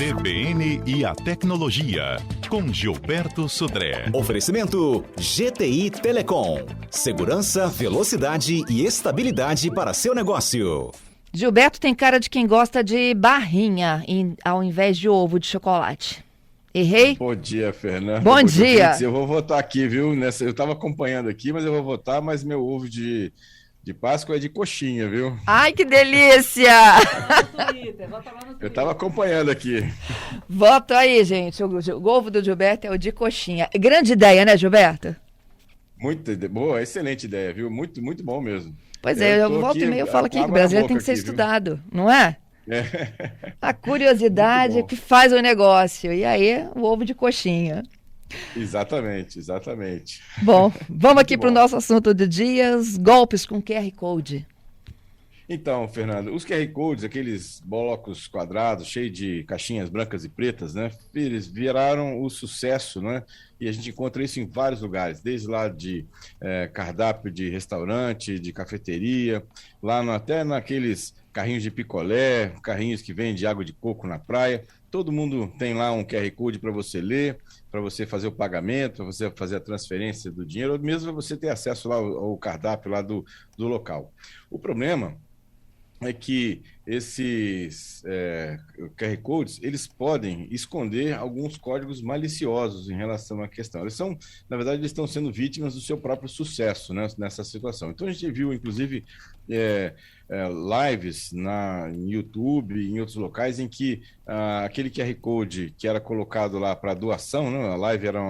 CBN e a Tecnologia, com Gilberto Sudré. Oferecimento GTI Telecom. Segurança, velocidade e estabilidade para seu negócio. Gilberto tem cara de quem gosta de barrinha ao invés de ovo de chocolate. Errei? Bom dia, Fernanda. Bom dia. Eu vou votar aqui, viu? Eu estava acompanhando aqui, mas eu vou votar, mas meu ovo de Páscoa é de coxinha, viu? Ai, que delícia! Eu estava acompanhando aqui. Voto aí, gente. O ovo do Gilberto é o de coxinha. Grande ideia, né, Gilberto? Muito boa, excelente ideia, viu? Muito, muito bom mesmo. Pois é, eu volto e meio eu falo aqui que o brasileiro tem que ser estudado, não é? A curiosidade que faz o negócio. E aí, o ovo de coxinha. Exatamente, exatamente. Bom, vamos aqui para o nosso assunto do dia, os golpes com QR Code. Então, Fernando, os QR Codes, aqueles blocos quadrados, cheios de caixinhas brancas e pretas, né? Eles viraram o sucesso, né? E a gente encontra isso em vários lugares, desde lá de cardápio de restaurante, de cafeteria, até naqueles carrinhos de picolé, carrinhos que vendem água de coco na praia. Todo mundo tem lá um QR Code para você ler, para você fazer o pagamento, para você fazer a transferência do dinheiro, ou mesmo para você ter acesso lá ao cardápio lá do local. O problema é que esses QR Codes, eles podem esconder alguns códigos maliciosos em relação à questão. Na verdade, eles estão sendo vítimas do seu próprio sucesso, né, nessa situação. Então, a gente viu, inclusive, lives em YouTube e em outros locais em que aquele QR Code que era colocado lá para doação, né, a live era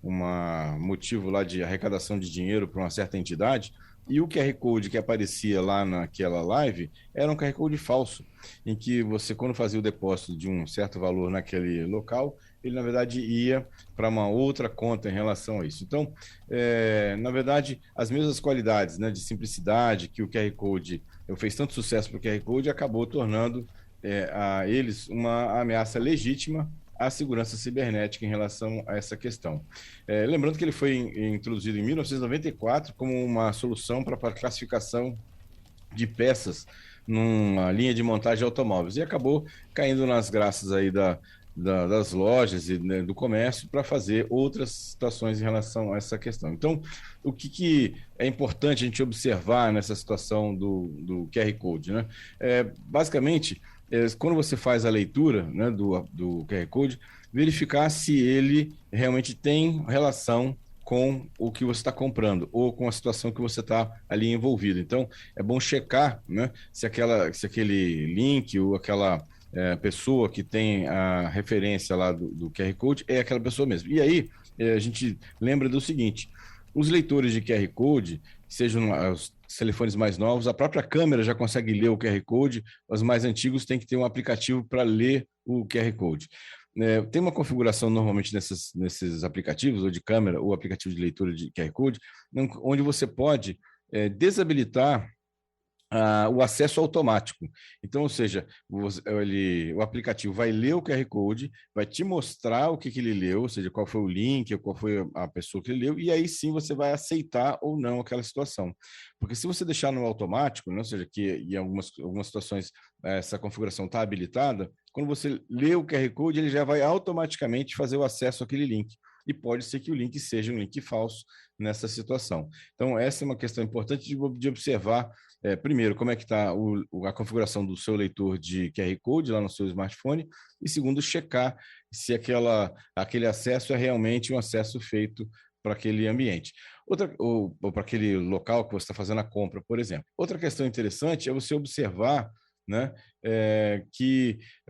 uma motivo lá de arrecadação de dinheiro para uma certa entidade, e o QR Code que aparecia lá naquela live era um QR Code falso, em que você, quando fazia o depósito de um certo valor naquele local, ele, na verdade, ia para uma outra conta em relação a isso. Então, na verdade, as mesmas qualidades, né, de simplicidade que o QR Code fez tanto sucesso para o QR Code, acabou tornando a eles uma ameaça legítima à segurança cibernética em relação a essa questão. Lembrando que ele foi introduzido em 1994 como uma solução para a classificação de numa linha de montagem de automóveis e acabou caindo nas graças aí das lojas e, né, do comércio para fazer outras situações em relação a essa questão. Então, o que é importante a gente observar nessa situação do QR Code, né? Basicamente, quando você faz a leitura, né, do QR Code, verificar se ele realmente tem relação com o que você está comprando ou com a situação que você está ali envolvido. Então, é bom checar, né, se aquele link ou aquela pessoa que tem a referência lá do QR Code é aquela pessoa mesmo. E aí, a gente lembra do seguinte: os leitores de QR Code, sejam os telefones mais novos, a própria câmera já consegue ler o QR Code, os mais antigos têm que ter um aplicativo para ler o QR Code. Tem uma configuração normalmente nesses aplicativos, ou de câmera, ou aplicativo de leitura de QR Code, onde você pode desabilitar o acesso automático. Então, ou seja, o aplicativo vai ler o QR Code, vai te mostrar o que ele leu, ou seja, qual foi o link, qual foi a pessoa que ele leu, e aí sim você vai aceitar ou não aquela situação. Porque se você deixar no automático, né, ou seja, que em algumas situações essa configuração está habilitada, quando você lê o QR Code, ele já vai automaticamente fazer o acesso àquele link. E pode ser que o link seja um link falso nessa situação. Então, essa é uma questão importante de observar. Primeiro, como é que está a configuração do seu leitor de QR Code lá no seu smartphone, e segundo, checar se aquele acesso é realmente um acesso feito para aquele ambiente. Ou para aquele local que você está fazendo a compra, por exemplo. Outra questão interessante é você observar, né,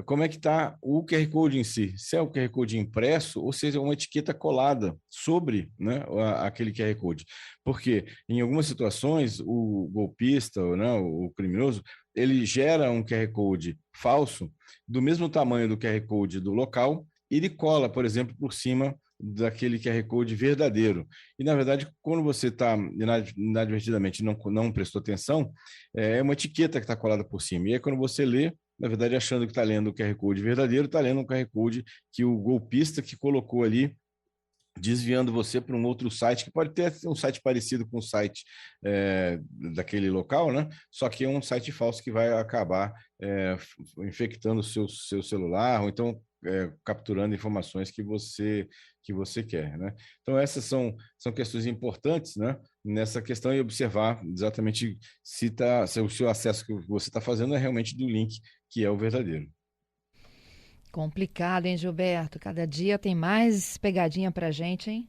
como é que está o QR Code em si, se é o QR Code impresso ou seja uma etiqueta colada sobre, né, aquele QR Code, porque em algumas situações o golpista, né, o criminoso, ele gera um QR Code falso do mesmo tamanho do QR Code do local e ele cola, por exemplo, por cima daquele QR Code verdadeiro. E, na verdade, quando você está inadvertidamente não prestou atenção, é uma etiqueta que está colada por cima. E aí, quando você lê, na verdade, achando que está lendo o QR Code verdadeiro, está lendo um QR Code que o golpista que colocou ali desviando você para um outro site, que pode ter um site parecido com o site daquele local, né? Só que é um site falso que vai acabar infectando o seu celular, ou então capturando informações que você quer, né? Então, essas são questões importantes, né? Nessa questão, e observar exatamente se o seu acesso que você está fazendo é realmente do link que é o verdadeiro. Complicado, hein, Gilberto? Cada dia tem mais pegadinha pra gente, hein?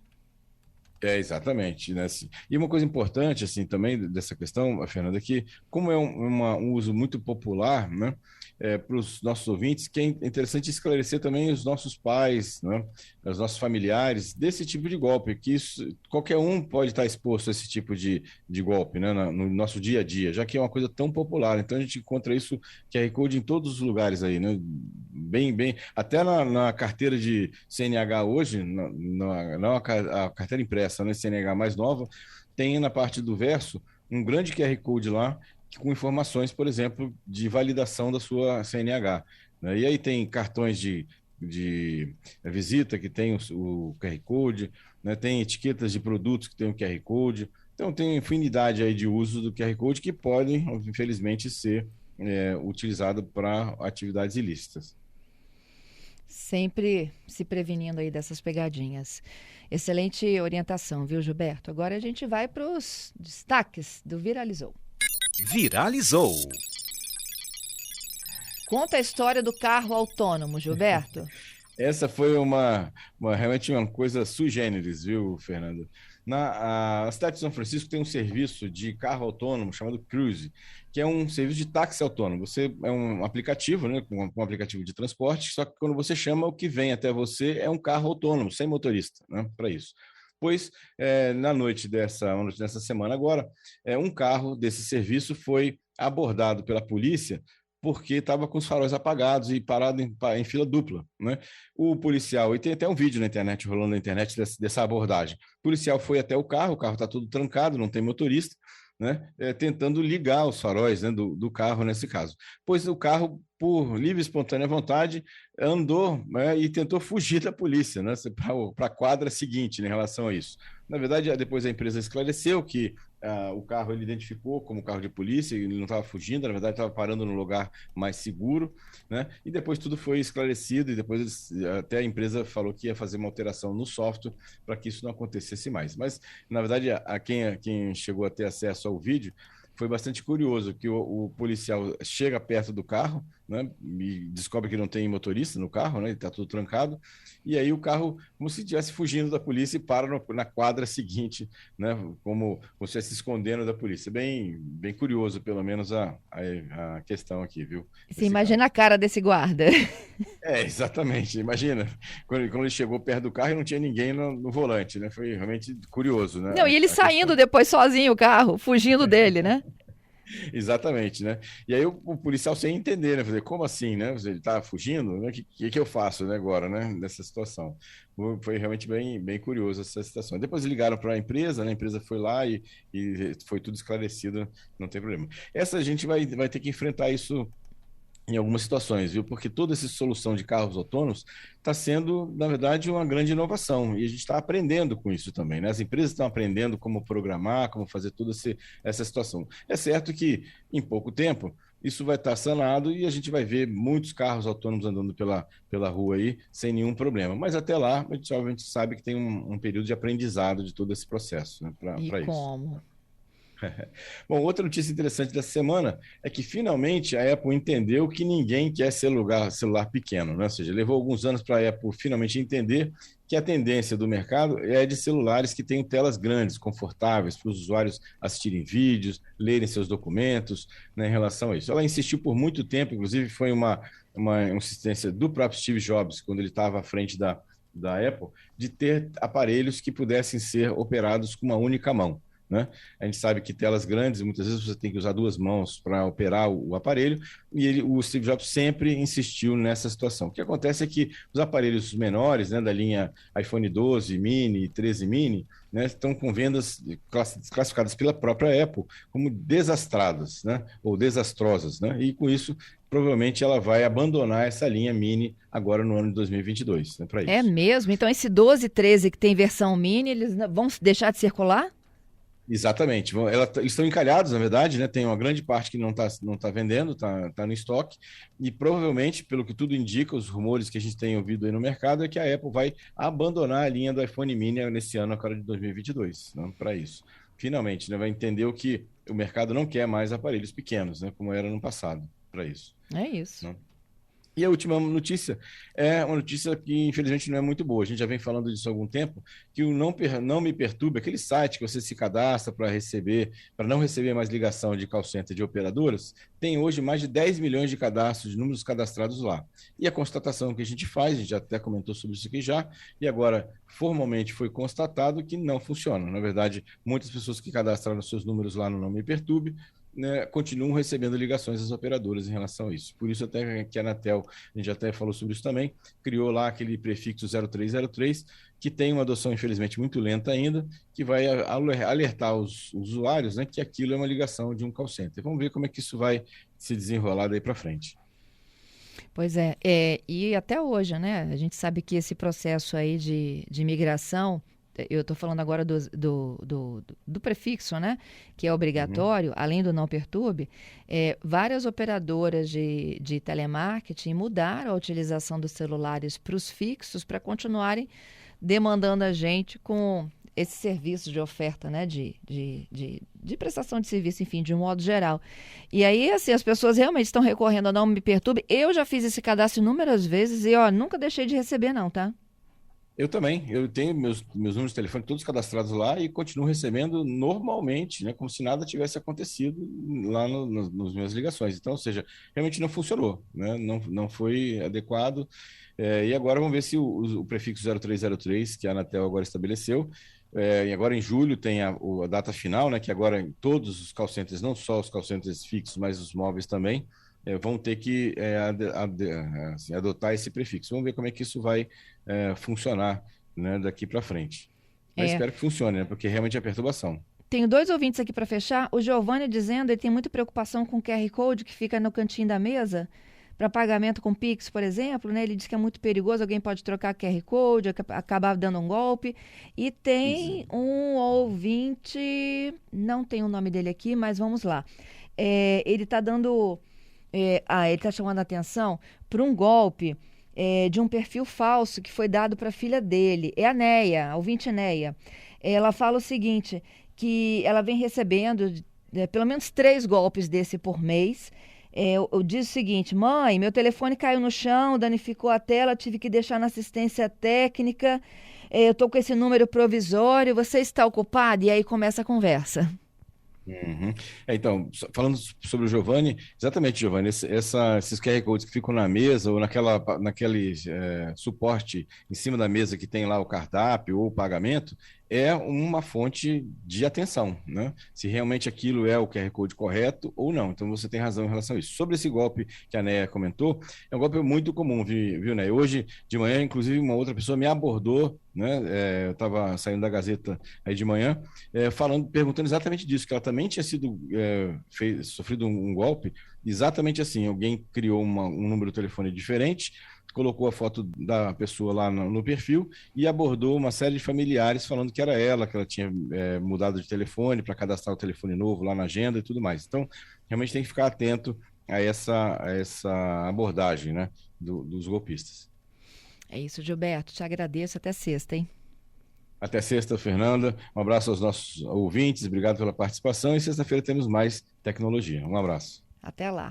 Exatamente, né? Assim, e uma coisa importante, assim, também dessa questão, Fernanda, é que como é um uso muito popular, né, para os nossos ouvintes, que é interessante esclarecer também os nossos pais, né, os nossos familiares, desse tipo de golpe, que qualquer um pode estar exposto a esse tipo de golpe, né, no nosso dia a dia, já que é uma coisa tão popular. Então a gente encontra isso, QR Code, em todos os lugares aí, né? Bem, até na carteira de CNH hoje, não a carteira impressa, né, CNH mais nova, tem na parte do verso um grande QR Code lá com informações, por exemplo, de validação da sua CNH, né? E aí tem cartões de visita que tem o QR Code, né? Tem etiquetas de produtos que tem o QR Code. Então tem infinidade aí de uso do QR Code que podem, infelizmente, ser utilizado para atividades ilícitas. Sempre se prevenindo aí dessas pegadinhas. Excelente orientação, viu, Gilberto? Agora a gente vai para os destaques do Viralizou. Viralizou. Conta a história do carro autônomo, Gilberto. Essa foi realmente uma coisa sui generis, viu, Fernando? Na cidade de São Francisco tem um serviço de carro autônomo chamado Cruise, que é um serviço de táxi autônomo. Você é um aplicativo, né, um aplicativo de transporte, só que quando você chama, o que vem até você é um carro autônomo, sem motorista, né, para isso. Pois, na noite dessa semana agora, um carro desse serviço foi abordado pela polícia porque estava com os faróis apagados e parado em fila dupla, né? O policial, e tem até um vídeo na internet, rolando na internet, dessa abordagem. O policial foi até o carro está todo trancado, não tem motorista, né? Tentando ligar os faróis, né, do carro nesse caso. Pois o carro, por livre e espontânea vontade, andou, né, e tentou fugir da polícia, né, para a quadra seguinte, né, em relação a isso. Na verdade, depois a empresa esclareceu que o carro ele identificou como carro de polícia, ele não estava fugindo, na verdade estava parando no lugar mais seguro, né? E depois tudo foi esclarecido e depois até a empresa falou que ia fazer uma alteração no software para que isso não acontecesse mais. Mas, na verdade, quem chegou a ter acesso ao vídeo foi bastante curioso, que o policial chega perto do carro, né, e descobre que não tem motorista no carro, né, está tudo trancado, e aí o carro, como se estivesse fugindo da polícia, e para na quadra seguinte, né, como se estivesse escondendo da polícia. Bem curioso, pelo menos, a questão aqui, viu? Você imagina a cara desse guarda. Exatamente. Imagina, quando ele chegou perto do carro e não tinha ninguém no volante, né? Foi realmente curioso, né? Não, e ele saindo depois sozinho o carro, fugindo dele, né? Exatamente, né? E aí o policial sem entender, né? Fazer, como assim, né? Ele tá fugindo, né? O que eu faço, né, agora, né? Nessa situação. Foi realmente bem curioso essa situação. Depois ligaram para a empresa, né? A empresa foi lá e foi tudo esclarecido, não tem problema. A gente vai ter que enfrentar isso em algumas situações, viu? Porque toda essa solução de carros autônomos está sendo, na verdade, uma grande inovação. E a gente está aprendendo com isso também, né? As empresas estão aprendendo como programar, como fazer toda essa situação. É certo que, em pouco tempo, isso vai estar sanado e a gente vai ver muitos carros autônomos andando pela rua aí, sem nenhum problema. Mas até lá, a gente obviamente sabe que tem um período de aprendizado de todo esse processo, né? Para isso. Como? Bom, outra notícia interessante dessa semana é que finalmente a Apple entendeu que ninguém quer celular pequeno, né? Ou seja, levou alguns anos para a Apple finalmente entender que a tendência do mercado é de celulares que tenham telas grandes, confortáveis, para os usuários assistirem vídeos, lerem seus documentos, né, em relação a isso. Ela insistiu por muito tempo, inclusive foi uma insistência do próprio Steve Jobs, quando ele estava à frente da Apple, de ter aparelhos que pudessem ser operados com uma única mão, né? A gente sabe que telas grandes, muitas vezes você tem que usar duas mãos para operar o aparelho, e o Steve Jobs sempre insistiu nessa situação. O que acontece é que os aparelhos menores, né, da linha iPhone 12 mini e 13 mini, né, estão com vendas classificadas pela própria Apple como desastradas, né, ou desastrosas, né, e com isso provavelmente ela vai abandonar essa linha Mini agora no ano de 2022, né, para isso. É mesmo? Então esse 12 e 13 que tem versão Mini, eles vão deixar de circular? Exatamente. Estão encalhados, na verdade, né? Tem uma grande parte que não tá vendendo, tá no estoque, e provavelmente, pelo que tudo indica, os rumores que a gente tem ouvido aí no mercado, é que a Apple vai abandonar a linha do iPhone Mini nesse ano, agora de 2022, né? Para isso. Finalmente, né? Vai entender que o mercado não quer mais aparelhos pequenos, né? Como era no passado, para isso. É isso. Né? E a última notícia é uma notícia que, infelizmente, não é muito boa. A gente já vem falando disso há algum tempo, que o Não Me Perturbe, aquele site que você se cadastra para não receber mais ligação de call center de operadoras, tem hoje mais de 10 milhões de cadastros, de números cadastrados lá. E a constatação que a gente faz, a gente já até comentou sobre isso aqui já, e agora formalmente foi constatado que não funciona. Na verdade, muitas pessoas que cadastraram seus números lá no Não Me Perturbe, né, continuam recebendo ligações das operadoras em relação a isso. Por isso até que a Anatel, a gente até falou sobre isso também, criou lá aquele prefixo 0303, que tem uma adoção, infelizmente, muito lenta ainda, que vai alertar os usuários, né, que aquilo é uma ligação de um call center. Vamos ver como é que isso vai se desenrolar daí para frente. Pois é, e até hoje, né? A gente sabe que esse processo aí de migração, eu estou falando agora do prefixo, né? Que é obrigatório, além do Não Perturbe, várias operadoras de telemarketing mudaram a utilização dos celulares para os fixos para continuarem demandando a gente com esse serviço de oferta, né? De prestação de serviço, enfim, de um modo geral. E aí, assim, as pessoas realmente estão recorrendo ao Não Me Perturbe. Eu já fiz esse cadastro inúmeras vezes e, nunca deixei de receber, não, tá? Eu também, eu tenho meus números de telefone todos cadastrados lá e continuo recebendo normalmente, né, como se nada tivesse acontecido lá nas minhas ligações. Então, ou seja, realmente não funcionou, né, não foi adequado. E agora vamos ver se o prefixo 0303, que a Anatel agora estabeleceu, e agora em julho tem a data final, né, que agora em todos os call centers, não só os call centers fixos, mas os móveis também, vão ter que assim, adotar esse prefixo. Vamos ver como é que isso vai funcionar, né, daqui para frente. Mas espero que funcione, né, porque realmente é perturbação. Tenho 2 ouvintes aqui para fechar. O Giovanni dizendo ele tem muita preocupação com o QR Code que fica no cantinho da mesa para pagamento com Pix, por exemplo, né? Ele diz que é muito perigoso, alguém pode trocar QR Code, acabar dando um golpe. E tem um ouvinte, não tem o nome dele aqui, mas vamos lá. Ele está dando... ele está chamando a atenção para um golpe de um perfil falso que foi dado para a filha dele. É a Neia, a ouvinte Neia. Ela fala o seguinte, que ela vem recebendo pelo menos 3 golpes desse por mês. Eu diz o seguinte: mãe, meu telefone caiu no chão, danificou a tela, tive que deixar na assistência técnica, eu estou com esse número provisório, você está ocupado? E aí começa a conversa. Uhum. Então, falando sobre o Giovanni, exatamente, Giovanni, esses QR Codes que ficam na mesa ou naquele suporte em cima da mesa que tem lá o cardápio ou o pagamento, é uma fonte de atenção, né? Se realmente aquilo é o QR Code correto ou não. Então, você tem razão em relação a isso. Sobre esse golpe que a Néia comentou, é um golpe muito comum, viu, Néia? Hoje, de manhã, inclusive, uma outra pessoa me abordou, né? Eu estava saindo da Gazeta aí de manhã, perguntando exatamente disso, que ela também tinha sofrido um golpe, exatamente assim, alguém criou um número de telefone diferente, colocou a foto da pessoa lá no perfil e abordou uma série de familiares falando que era ela, que ela tinha mudado de telefone para cadastrar o telefone novo lá na agenda e tudo mais. Então, realmente tem que ficar atento a essa abordagem, né, dos golpistas. É isso, Gilberto. Te agradeço. Até sexta, hein? Até sexta, Fernanda. Um abraço aos nossos ouvintes. Obrigado pela participação. E sexta-feira temos mais tecnologia. Um abraço. Até lá.